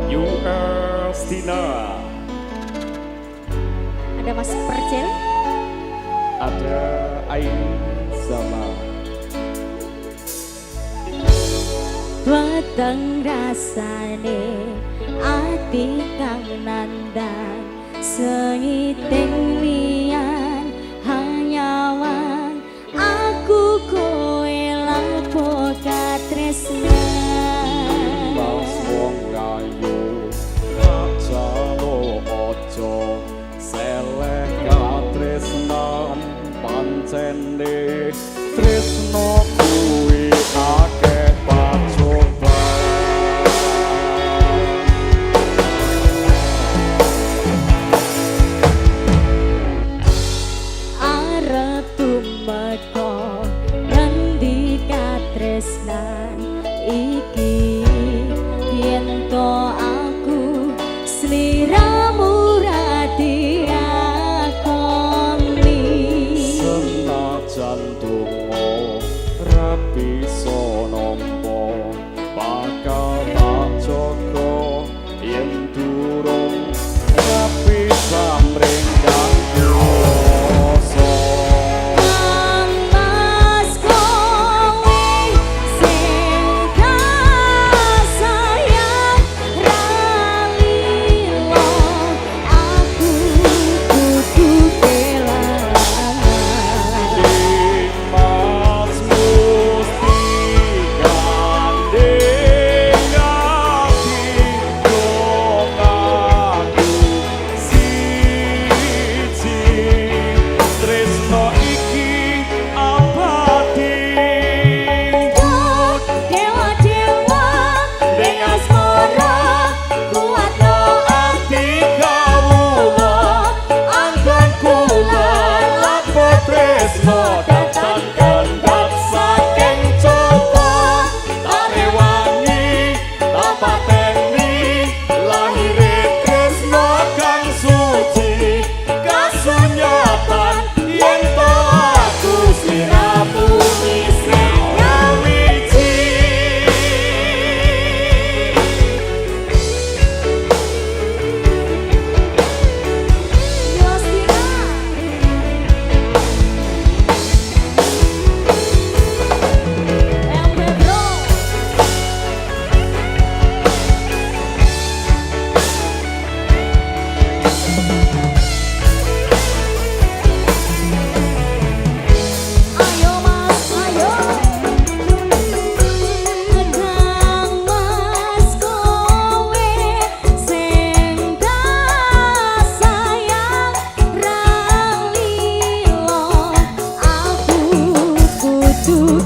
Yustina. Ada Mas Percil. Ada Aizama. Wateng rasane ati kang nandang sengiting liyan hanyawan aku kowe lapo katresnan Mas wong ayu kacalo ojo seleh katresnan pancene tresno kuwi akeh pacoban arep tumeka ngendi katresnan iki yen to aku sliramu ra diakoni senajan donga rapi sonompo bakal tak jaga yen durung rapi samring kang kuwasa Mas kowe sing sayang ralilo aku kudu kelangan Mas musti gandeng ati dong aku siji tresno iki abadi dewa-dewa ning asmara kuatno ati kawula anggon kula lapo tresno datang kendhat saking coba tak rewangi tak pateni lahire tresno kang suci kasunyatan yen to aku sliramu isih nyawiji Yostina El Pedro Ayo Mas ayo Kang Mas kowe sing sayang ralilo aku kudu